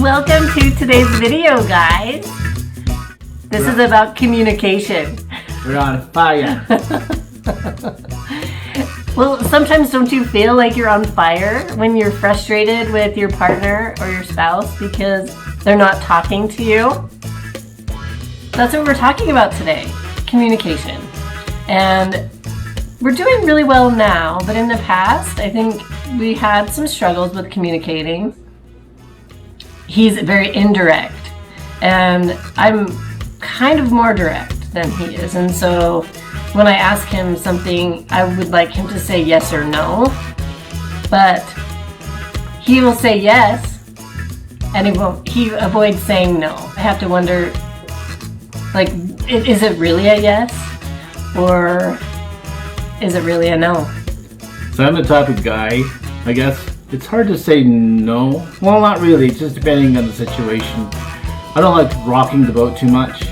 Welcome to today's video, guys. This is about communication. We're on fire. Well, sometimes don't you feel like you're on fire when you're frustrated with your partner or your spouse because they're not talking to you? That's what we're talking about today, communication. And we're doing really well now, but in the past, I think we had some struggles with communicating. He's very indirect, and I'm kind of more direct than he is. And so when I ask him something, I would like him to say yes or no, but he will say yes, and he avoids saying no. I have to wonder, like, is it really a yes, or is it really a no? So I'm the type of guy, I guess, it's hard to say no. Well, not really, just depending on the situation. I don't like rocking the boat too much.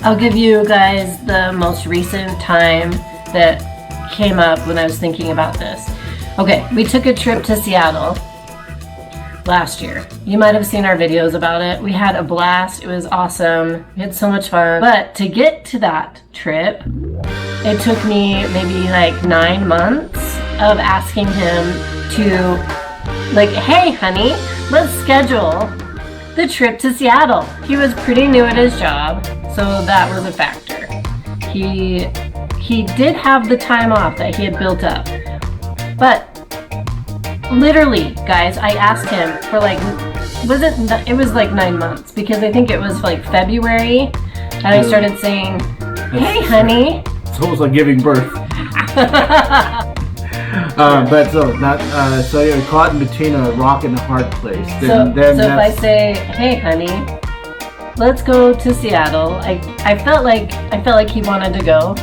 I'll give you guys the most recent time that came up when I was thinking about this. Okay, we took a trip to Seattle last year. You might have seen our videos about it. We had a blast. It was awesome. We had so much fun. But to get to that trip, it took me maybe like 9 months of asking him to, like, hey honey, let's schedule the trip to Seattle. He was pretty new at his job, so that was a factor. He did have the time off that he had built up, but literally, guys, I asked him for like, it was like 9 months, because I think it was like February, and I started saying, hey honey. It's almost like giving birth. But so you're caught in between a rock and a hard place. So if I say, hey honey, let's go to Seattle, I felt like he wanted to go,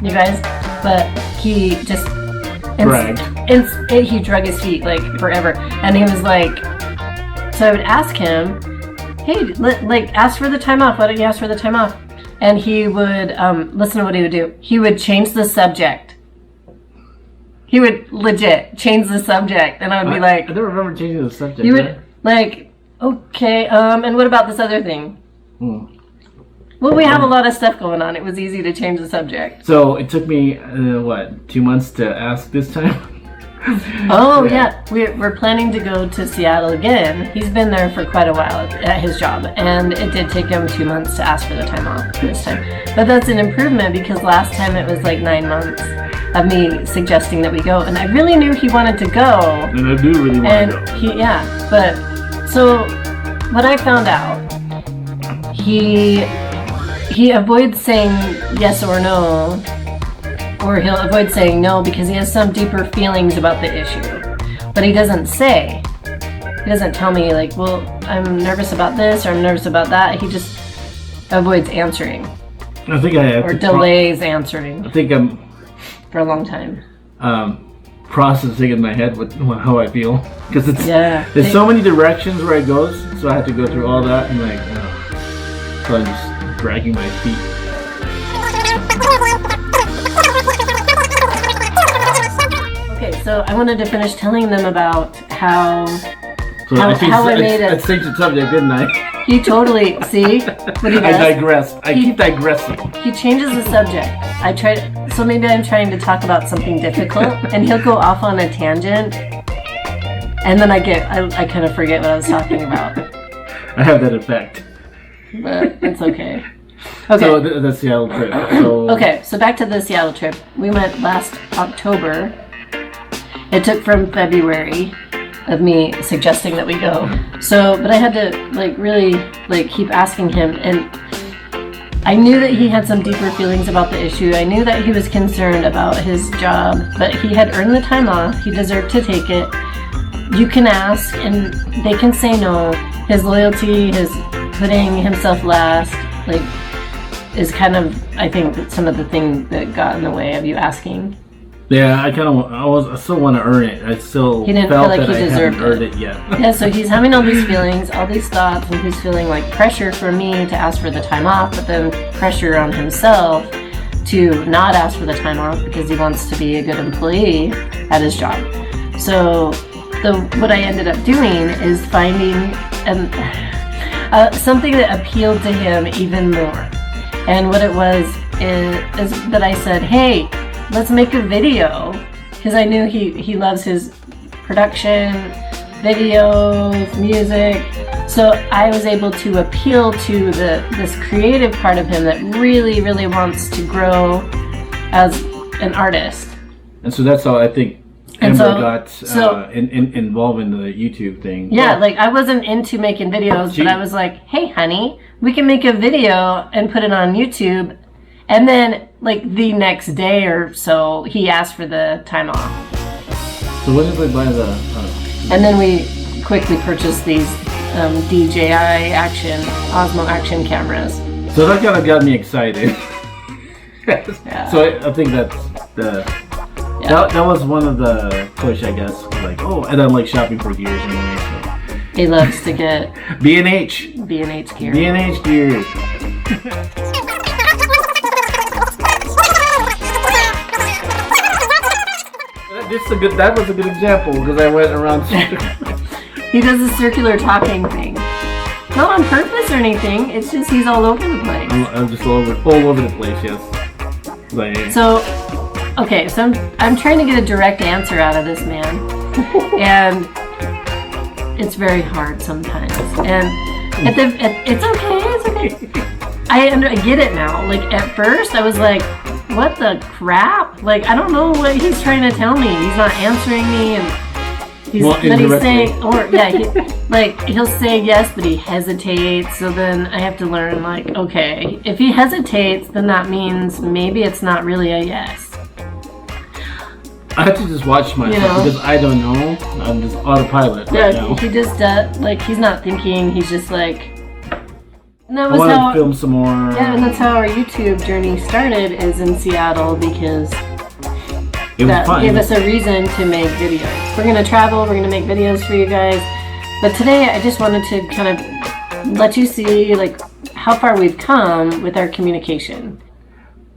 you guys, but he just he drug his feet like forever, and he was like, so I would ask him, hey, ask for the time off. Why don't you ask for the time off? And he would listen to what he would do. He would change the subject. He would legit change the subject, and I would be like, I don't remember changing the subject. You would like, okay, and what about this other thing? Well, we have a lot of stuff going on. It was easy to change the subject. So it took me 2 months to ask this time. Oh yeah, we're planning to go to Seattle again. He's been there for quite a while at his job, and it did take him 2 months to ask for the time off this time. But that's an improvement, because last time it was like 9 months of me suggesting that we go, and I really knew he wanted to go. And I do really want to go. But so what I found out, he avoids saying yes or no. Or he'll avoid saying no because he has some deeper feelings about the issue. But he doesn't say. He doesn't tell me, like, well, I'm nervous about this or I'm nervous about that. He just avoids answering. I think I have. Or delays answering. I think I'm for a long time. Processing in my head how I feel. Because there's so many directions where it goes, so I have to go through all that and so I'm just dragging my feet. So I wanted to finish telling them about how I made it. I changed the subject, didn't I? He totally, see what he does? I digressed. I keep digressing. He changes the subject. So maybe I'm trying to talk about something difficult, and he'll go off on a tangent, and then I kind of forget what I was talking about. I have that effect. But it's okay. Okay. So the Seattle trip. So back to the Seattle trip. We went last October. It took from February of me suggesting that we go. So, but I had to really keep asking him, and I knew that he had some deeper feelings about the issue. I knew that he was concerned about his job, but he had earned the time off. He deserved to take it. You can ask, and they can say no. His loyalty, his putting himself last, is kind of, I think, some of the thing that got in the way of you asking. Yeah, I still want to earn it. I still he didn't felt feel like that he deserved I hadn't earned it yet. Yeah, so he's having all these feelings, all these thoughts, and he's feeling like pressure from me to ask for the time off, but then pressure on himself to not ask for the time off because he wants to be a good employee at his job. So what I ended up doing is finding something that appealed to him even more. And what it was is that I said, hey, let's make a video, because I knew he loves his production, videos, music. So I was able to appeal to this creative part of him that really, really wants to grow as an artist. And so that's how I think Amber got involved in the YouTube thing. Yeah, like I wasn't into making videos, but I was like, hey, honey, we can make a video and put it on YouTube. And then, like, the next day or so, he asked for the time off. So when did we buy the... And then we quickly purchased these DJI Osmo Action cameras. So that kind of got me excited. Yeah. So I think that's that was one of the push, I guess. Like, oh, and I'm like shopping for gears anyway. So. He loves to get B&H gear. B&H gear. That was a good example because I went around. He does a circular talking thing. Not on purpose or anything. It's just he's all over the place. I'm just all over the place. Yes. Like, so, okay. So I'm trying to get a direct answer out of this man, and it's very hard sometimes. And it's okay. It's okay. I get it now. Like at first, I was like, what the crap? Like, I don't know what he's trying to tell me. He's not answering me, and he's saying, or yeah, he'll say yes, but he hesitates. So then I have to learn, like, okay, if he hesitates, then that means maybe it's not really a yes. I have to just watch myself because I don't know. I'm just autopilot right now. He just does, like, he's not thinking. He's just like. And that I want to film some more. Yeah, and that's how our YouTube journey started, is in Seattle, because that gave us a reason to make videos. We're going to travel, we're going to make videos for you guys. But today I just wanted to kind of let you see, like, how far we've come with our communication.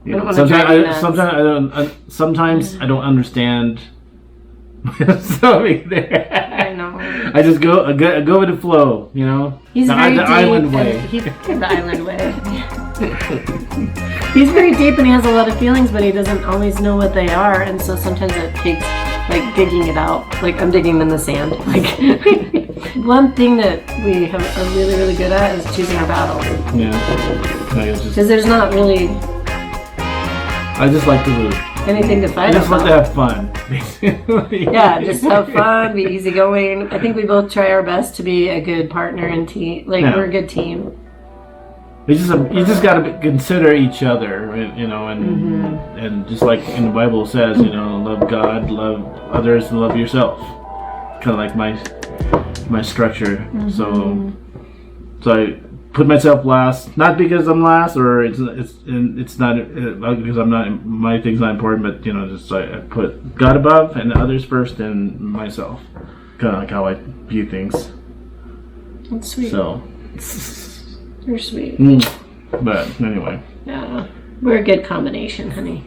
Yeah. Sometimes I don't understand. Something there. I know. I just go with the flow, you know. He's very deep. Island way. The island way. He's very deep and he has a lot of feelings, but he doesn't always know what they are, and so sometimes it takes like digging it out. Like I'm digging in the sand. Like one thing that we are really, really good at is choosing our battles. Yeah. Because there's not really. I just like to lose. Anything to fight about. I just like to have fun, basically. Yeah, just have fun, be easygoing. I think we both try our best to be a good partner and team. Like, we're a good team. You just got to consider each other, you know, and just like in the Bible says, you know, love God, love others, and love yourself. Kind of like my structure. So I put myself last, not because I'm last, or it's not because I'm not, my thing's not important, but you know, just I put God above and others first, and myself. Kind of like how I view things. That's sweet. So you're sweet. But anyway. Yeah, we're a good combination, honey.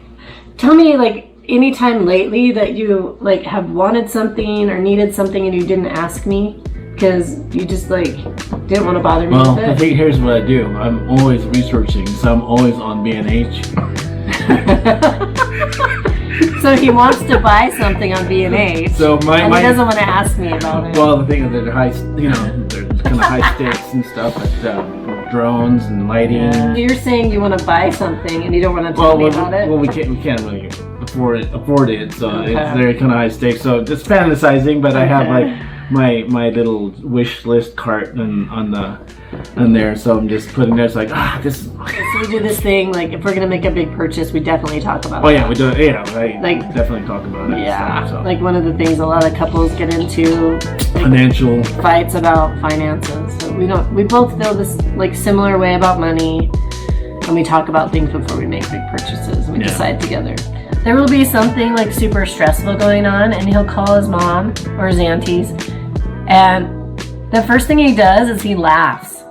Tell me, like, any time lately that you like have wanted something or needed something and you didn't ask me. Because you just like didn't want to bother me with it. Well, I think here's what I do. I'm always researching, so I'm always on B&H. So he wants to buy something on B&H, so and he doesn't want to ask me about it. Well, the thing is, they're high, you know, they're kind of high stakes and stuff, like drones and lighting. Yeah. So you're saying you want to buy something and you don't want to tell me about it? Well, we can't really afford it, so they're kind of high stakes. So just fantasizing, but I have like. My little wish list cart on there, so I'm just putting there. It's like this. So we do this thing, like if we're gonna make a big purchase, we definitely talk about. Oh yeah, we do. Yeah, like definitely talk about it. Yeah, so. like one of the things a lot of couples get into, like, financial fights about finances. So we both feel this like similar way about money, and we talk about things before we make big purchases, and we decide together. There will be something like super stressful going on, and he'll call his mom or his aunties. And the first thing he does is he laughs.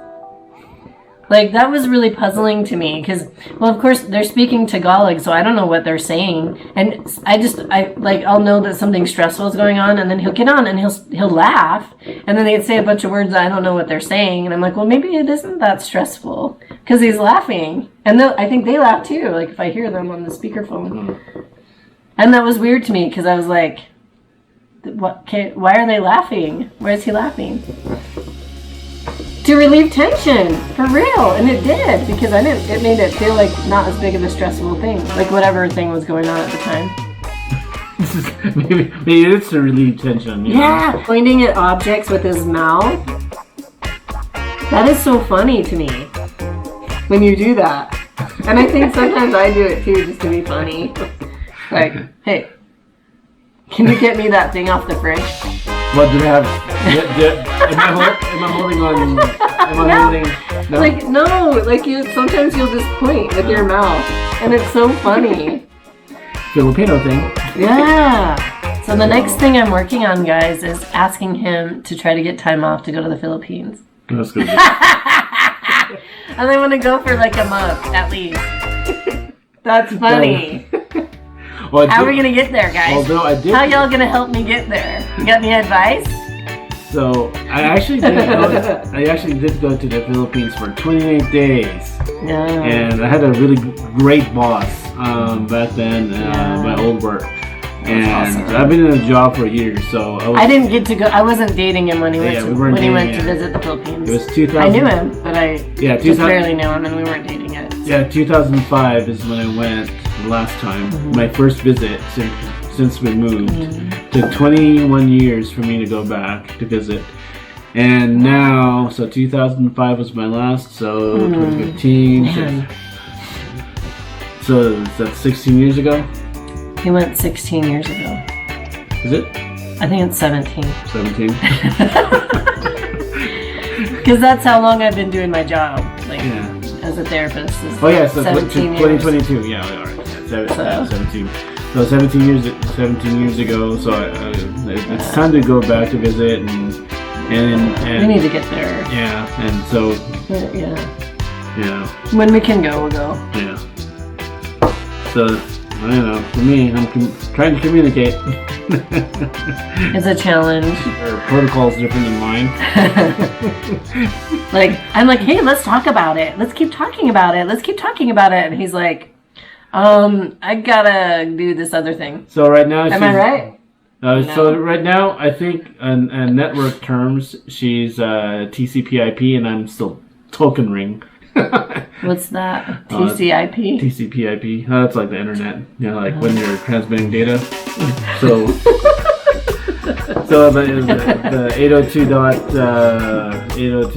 Like, that was really puzzling to me because, well, of course, they're speaking Tagalog, so I don't know what they're saying. And I'll know that something stressful is going on, and then he'll get on and he'll laugh, and then they'd say a bunch of words that I don't know what they're saying, and I'm like, well, maybe it isn't that stressful because he's laughing. And I think they laugh too, like if I hear them on the speakerphone. And that was weird to me because I was like, why are they laughing? Why is he laughing? To relieve tension, for real, and it did, because it made it feel like not as big of a stressful thing, like whatever thing was going on at the time. maybe it's to relieve tension. Yeah, pointing at objects with his mouth. That is so funny to me when you do that, and I think sometimes I do it too, just to be funny. Like, hey, can you get me that thing off the fridge? What do they have? Am I holding on? Am I holding? No? Like, no, like sometimes you'll just point with your mouth, and it's so funny. Filipino thing. Yeah. So the next thing I'm working on, guys, is asking him to try to get time off to go to the Philippines. That's good. And I want to go for like a month at least. That's funny. Well, how are we gonna get there, guys? How y'all gonna help me get there? You got any advice? So I actually did go to the Philippines for 28 days. Yeah. And I had a really great boss back then, my old work. And awesome. I've been in a job for years, so I didn't get to go. I wasn't dating him when he went to visit the Philippines. It was 2000. I knew him, but I just barely knew him, and we weren't dating yet. So. Yeah, 2005 is when I went the last time. Mm-hmm. My first visit since we moved. Mm-hmm. Took 21 years for me to go back to visit. And now, so 2005 was my last, so 2015. So that's 16 years ago? He went 16 years ago. Is it? I think it's 17. 17? Because that's how long I've been doing my job, like as a therapist. So 2022. Yeah, all right. Yeah, 17. So 17 years ago. So it's time to go back to visit and we need to get there. Yeah, and so yeah. When we can go, we'll go. Yeah. So. I don't know. For me, I'm trying to communicate. It's a challenge. Our protocol's different than mine. Like, I'm like, hey, let's talk about it. Let's keep talking about it. Let's keep talking about it. And he's like, I gotta do this other thing. So right now, am I right? No. So right now, I think in network terms, she's TCP/IP, and I'm still token ring. What's that? TCP/IP? TCP/IP. That's like the internet. You know, like when you're transmitting data. So the 802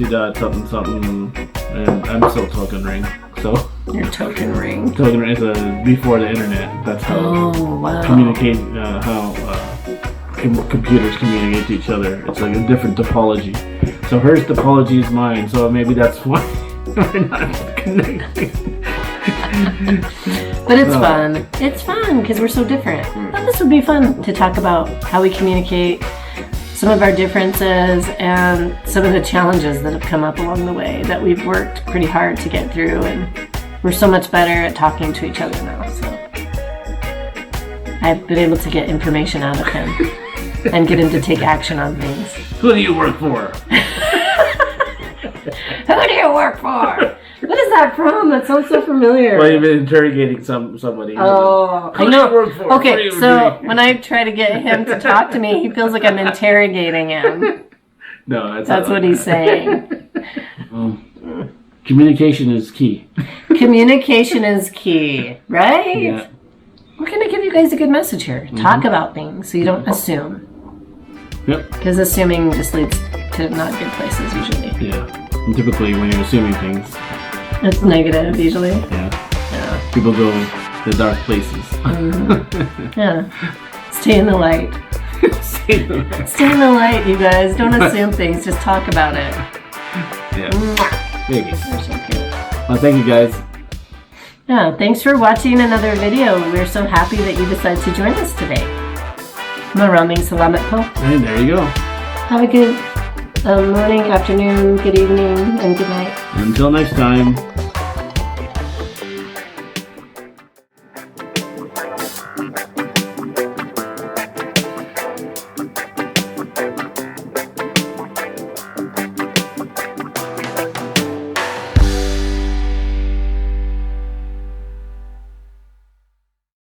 dot something something, and I'm still token ring. So your token ring. Token ring is before the internet. That's how communicate. How computers communicate to each other. It's like a different topology. So hers topology is mine. So maybe that's why. We're not connecting. But it's fun. It's fun because we're so different. But this would be fun to talk about how we communicate, some of our differences, and some of the challenges that have come up along the way that we've worked pretty hard to get through, and we're so much better at talking to each other now. So I've been able to get information out of him and get him to take action on things. Who do you work for? Who do you work for? What is that from? That sounds so familiar. Well, you've been interrogating somebody. Oh, I know. Who do you work for? Okay, so when I try to get him to talk to me, he feels like I'm interrogating him. No, that's what he's saying. Communication is key. Communication is key, right? Yeah. We're going to give you guys a good message here. Talk about things so you don't assume. Yep. Because assuming just leads to not good places usually. Yeah. And typically when you're assuming things, it's negative usually. Yeah. People go to dark places. Yeah. Stay in the light. Stay in the light, you guys. Don't assume things. Just talk about it. Yeah. Babies. They're so cute. Well, thank you guys. Yeah. Thanks for watching another video. We're so happy that you decided to join us today. Maraming salamat po. And there you go. Have a good morning, afternoon, good evening, and good night. Until next time.